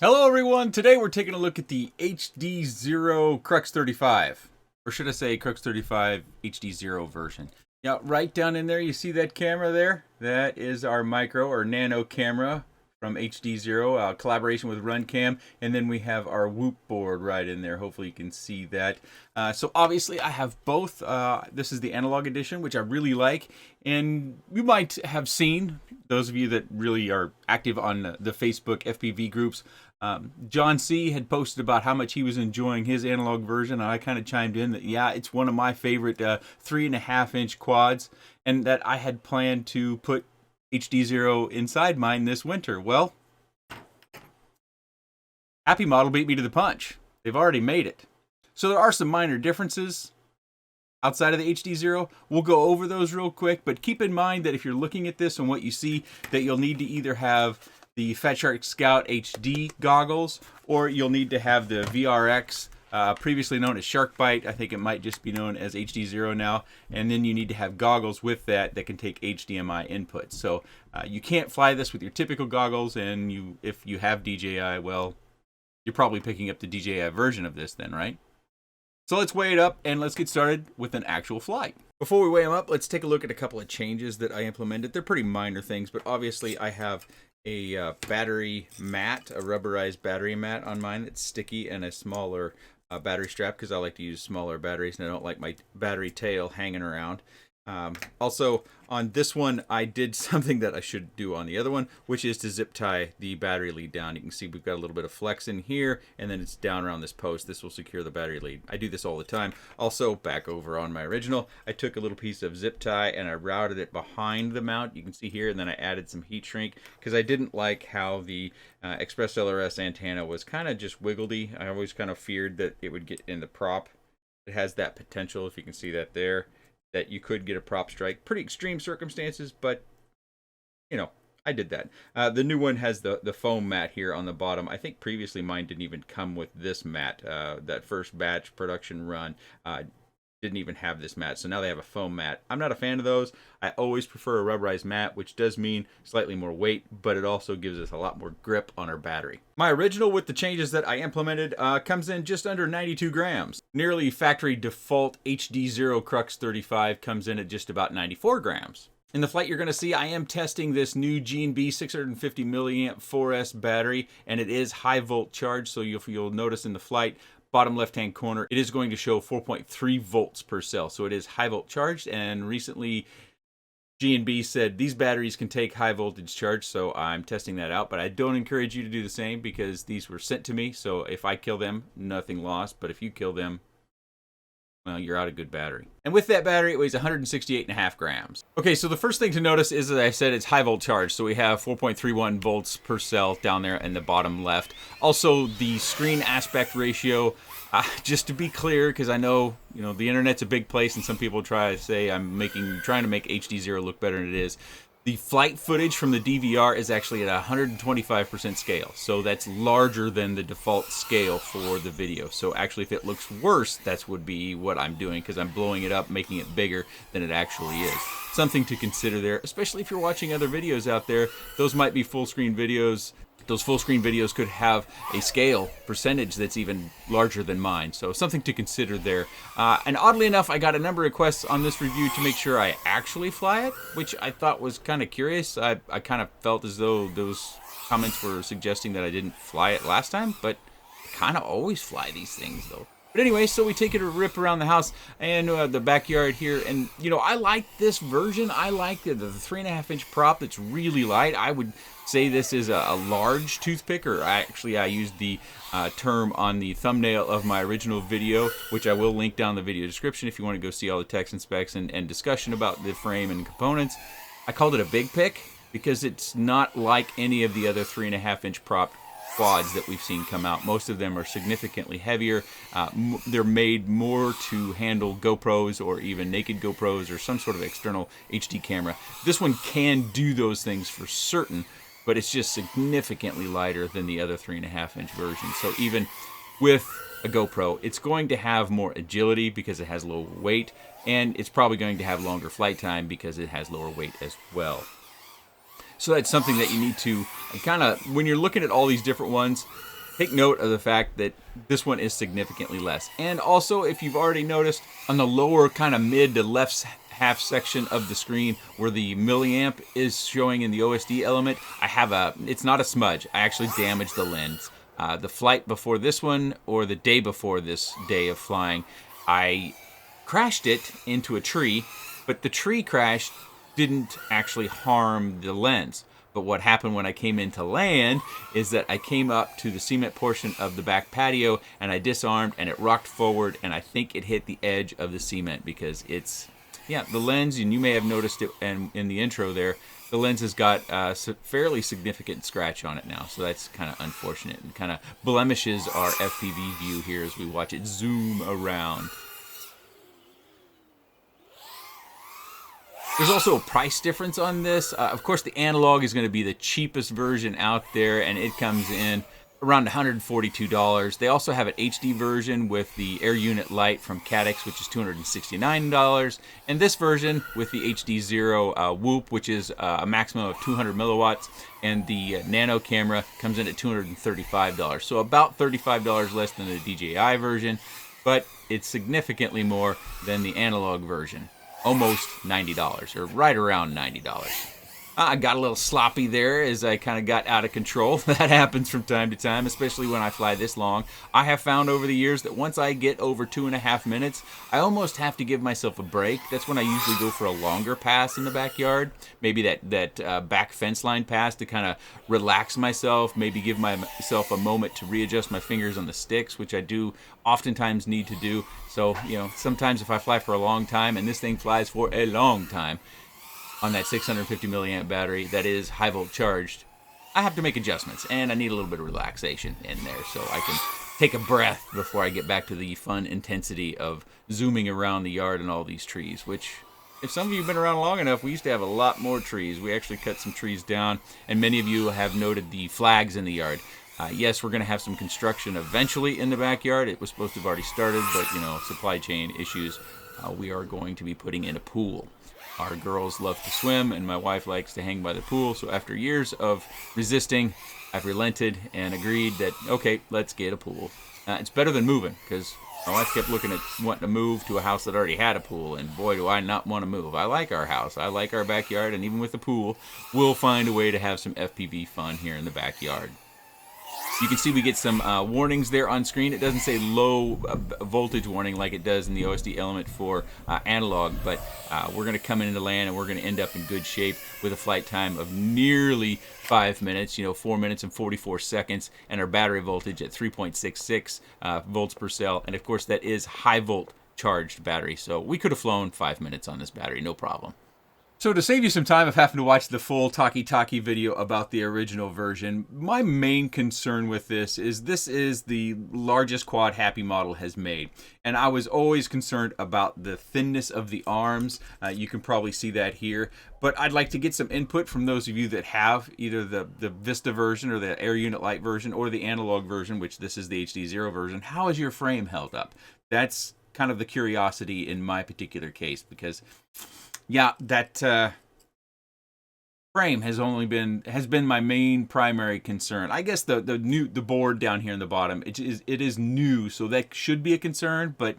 Hello everyone, today we're taking a look at the HDZero Crux35, or should I say Crux35 HDZero version. Now right down in there you see that camera there? That is our micro or nano camera from HDZero, collaboration with RunCam, and then we have our Whoop board right in there. Hopefully you can see that. So obviously I have both. This is the analog edition, which I really like, and you might have seen, those of you that really are active on the Facebook FPV groups, John C. had posted about how much he was enjoying his analog version, and I kind of chimed in that, yeah, it's one of my favorite 3.5-inch quads, and that I had planned to put HDZero inside mine this winter. Well, Happy Model beat me to the punch. They've already made it. So there are some minor differences outside of the HDZero. We'll go over those real quick, but keep in mind that if you're looking at this and what you see, that you'll need to either have the Fat Shark Scout HD goggles, or you'll need to have the VRX, previously known as Shark Bite. I think it might just be known as HDZero now. And then you need to have goggles with that can take HDMI inputs. So you can't fly this with your typical goggles, and if you have DJI, well, you're probably picking up the DJI version of this then, right? So let's weigh it up and let's get started with an actual flight. Before we weigh them up, let's take a look at a couple of changes that I implemented. They're pretty minor things, but obviously I have a battery mat, a rubberized battery mat on mine that's sticky, and a smaller battery strap because I like to use smaller batteries and I don't like my battery tail hanging around. Also, on this one, I did something that I should do on the other one, which is to zip tie the battery lead down. You can see we've got a little bit of flex in here, and then it's down around this post. This will secure the battery lead. I do this all the time. Also, back over on my original, I took a little piece of zip tie and I routed it behind the mount. You can see here, and then I added some heat shrink because I didn't like how the ExpressLRS antenna was kind of just wiggly. I always kind of feared that it would get in the prop. It has that potential, if you can see that there, that you could get a prop strike. Pretty extreme circumstances, but you know, I did that. The new one has the foam mat here on the bottom. I think previously mine didn't even come with this mat. That first batch production run didn't even have this mat, so now they have a foam mat. I'm not a fan of those. I always prefer a rubberized mat, which does mean slightly more weight, but it also gives us a lot more grip on our battery. My original, with the changes that I implemented, comes in just under 92 grams. Nearly factory default HDZero Crux35 comes in at just about 94 grams. In the flight, you're going to see I am testing this new G&B 650 milliamp 4S battery, and it is high volt charge, so you'll notice in the flight, bottom left hand corner, it is going to show 4.3 volts per cell, so it is high volt charged. And recently G&B said these batteries can take high voltage charge, so I'm testing that out, but I don't encourage you to do the same because these were sent to me, so if I kill them, nothing lost, but if you kill them, well, you're out of good battery. And with that battery, it weighs 168.5 grams. Okay, so the first thing to notice is, as I said, it's high volt charge. So we have 4.31 volts per cell down there in the bottom left. Also, the screen aspect ratio, just to be clear, because I know, the internet's a big place and some people try to say I'm trying to make HDZero look better than it is. The flight footage from the DVR is actually at 125% scale, so that's larger than the default scale for the video. So actually, if it looks worse, that would be what I'm doing, because I'm blowing it up, making it bigger than it actually is. Something to consider there, especially if you're watching other videos out there. Those might be full screen videos. Those full screen videos could have a scale percentage that's even larger than mine. So something to consider there. And oddly enough, I got a number of requests on this review to make sure I actually fly it, which I thought was kind of curious. I kind of felt as though those comments were suggesting that I didn't fly it last time, but I kind of always fly these things though. But anyway, so we take it a rip around the house and the backyard here. And, I like this version. I like the 3.5-inch prop that's really light. I would say this is a large toothpick, or actually I used the term on the thumbnail of my original video, which I will link down in the video description if you want to go see all the text and specs and discussion about the frame and components. I called it a big pick because it's not like any of the other 3.5-inch prop quads that we've seen come out. Most of them are significantly heavier. They're made more to handle GoPros or even naked GoPros or some sort of external HD camera. This one can do those things for certain, but it's just significantly lighter than the other 3.5-inch version. So even with a GoPro, it's going to have more agility because it has lower weight, and it's probably going to have longer flight time because it has lower weight as well. So that's something that you need to kind of, when you're looking at all these different ones, take note of the fact that this one is significantly less. And also, if you've already noticed, on the lower kind of mid to left half section of the screen where the milliamp is showing in the OSD element, I have it's not a smudge. I actually damaged the lens. The flight before this one, or the day before this day of flying, I crashed it into a tree, but the tree crash didn't actually harm the lens. But what happened when I came into land is that I came up to the cement portion of the back patio and I disarmed and it rocked forward, and I think it hit the edge of the cement because it's, yeah, the lens, and you may have noticed it in the intro there, the lens has got a fairly significant scratch on it now. So that's kind of unfortunate and kind of blemishes our FPV view here as we watch it zoom around. There's also a price difference on this. Of course, the analog is going to be the cheapest version out there, and it comes in around $142. They also have an HD version with the Air Unit Lite from Caddx, which is $269. And this version with the HDZero Whoop, which is a maximum of 200 milliwatts, and the Nano camera comes in at $235. So about $35 less than the DJI version, but it's significantly more than the analog version. Almost $90, or right around $90. I got a little sloppy there as I kind of got out of control. That happens from time to time, especially when I fly this long. I have found over the years that once I get over 2.5 minutes, I almost have to give myself a break. That's when I usually go for a longer pass in the backyard. Maybe that back fence line pass to kind of relax myself, maybe give myself a moment to readjust my fingers on the sticks, which I do oftentimes need to do. So, sometimes if I fly for a long time, and this thing flies for a long time, on that 650 milliamp battery that is high volt charged, I have to make adjustments, and I need a little bit of relaxation in there so I can take a breath before I get back to the fun intensity of zooming around the yard and all these trees, which, if some of you have been around long enough, we used to have a lot more trees. We actually cut some trees down, and many of you have noted the flags in the yard. Yes, we're going to have some construction eventually in the backyard. It was supposed to have already started, but, supply chain issues. We are going to be putting in a pool. Our girls love to swim, and my wife likes to hang by the pool. So after years of resisting, I've relented and agreed that, okay, let's get a pool. It's better than moving, because my wife kept looking at wanting to move to a house that already had a pool, and boy, do I not want to move. I like our house. I like our backyard, and even with the pool, we'll find a way to have some FPV fun here in the backyard. You can see we get some warnings there on screen. It doesn't say low voltage warning like it does in the OSD element for analog, but we're going to come into land and we're going to end up in good shape with a flight time of nearly 5 minutes, 4 minutes and 44 seconds, and our battery voltage at 3.66 volts per cell. And of course, that is high volt charged battery. So we could have flown 5 minutes on this battery, no problem. So to save you some time of having to watch the full talkie-talkie video about the original version, my main concern with this is the largest quad Happy model has made. And I was always concerned about the thinness of the arms. You can probably see that here. But I'd like to get some input from those of you that have either the Vista version or the Air Unit Lite version or the analog version, which this is the HDZero version. How is your frame held up? That's kind of the curiosity in my particular case, because yeah, that frame has been my main primary concern. I guess the board down here in the bottom, it is new, so that should be a concern. But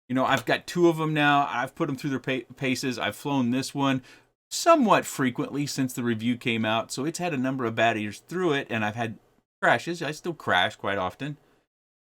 I've got 2 of them now. I've put them through their paces. I've flown this one somewhat frequently since the review came out, so it's had a number of bad years through it, and I've had crashes. I still crash quite often.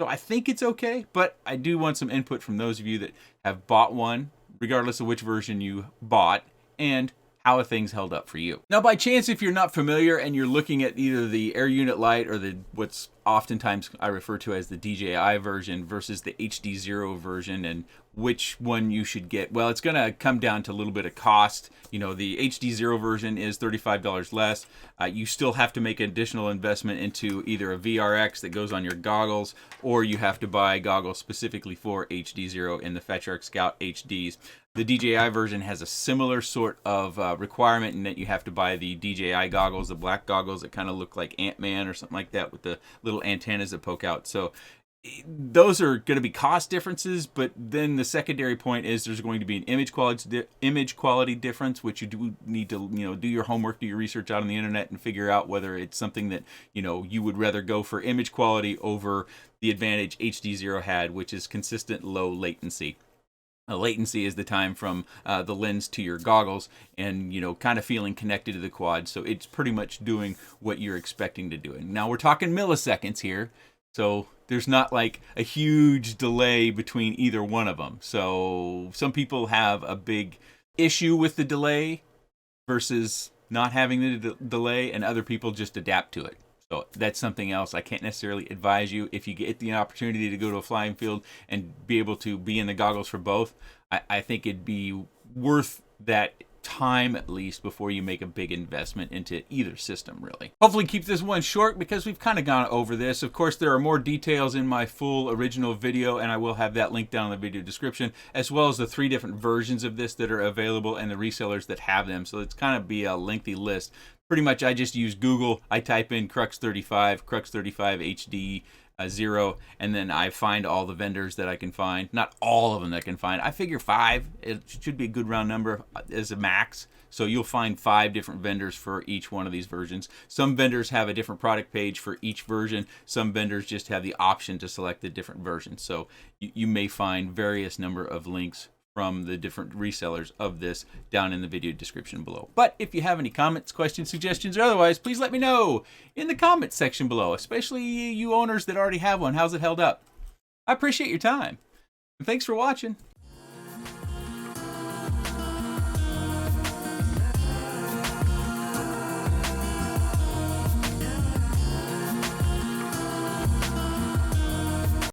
So I think it's okay, but I do want some input from those of you that have bought one, regardless of which version you bought, and how are things held up for you. Now, by chance, if you're not familiar and you're looking at either the Air Unit Lite or what's oftentimes I refer to as the DJI version versus the HDZero version, and which one you should get, well, it's going to come down to a little bit of cost. The HDZero version is $35 less. You still have to make an additional investment into either a VRX that goes on your goggles, or you have to buy goggles specifically for HDZero in the Fat Shark Scout HDs. The DJI version has a similar sort of requirement in that you have to buy the DJI goggles, the black goggles that kind of look like Ant-Man or something like that with the little antennas that poke out. So those are going to be cost differences, but then the secondary point is there's going to be an image quality difference, which you do need to do your homework, do your research out on the internet, and figure out whether it's something that you would rather go for image quality over the advantage HDZero had, which is consistent low latency. Latency is the time from the lens to your goggles, and kind of feeling connected to the quad. So it's pretty much doing what you're expecting to do. And now we're talking milliseconds here, so there's not like a huge delay between either one of them. So some people have a big issue with the delay versus not having the delay, and other people just adapt to it. So that's something else. I can't necessarily advise you, if you get the opportunity to go to a flying field and be able to be in the goggles for both, I think it'd be worth that time at least before you make a big investment into either system, really. Hopefully keep this one short because we've kind of gone over this. Of course, there are more details in my full original video, and I will have that linked down in the video description, as well as the 3 different versions of this that are available and the resellers that have them. So it's kind of be a lengthy list. Pretty much I just use Google. I type in Crux35, Crux35 HDZero, and then I find all the vendors that I can find. Not all of them that I can find. I figure 5. It should be a good round number as a max. So you'll find 5 different vendors for each one of these versions. Some vendors have a different product page for each version. Some vendors just have the option to select the different versions. So you may find various number of links from the different resellers of this down in the video description below. But if you have any comments, questions, suggestions, or otherwise, please let me know in the comments section below, especially you owners that already have one. How's it held up? I appreciate your time. And thanks for watching.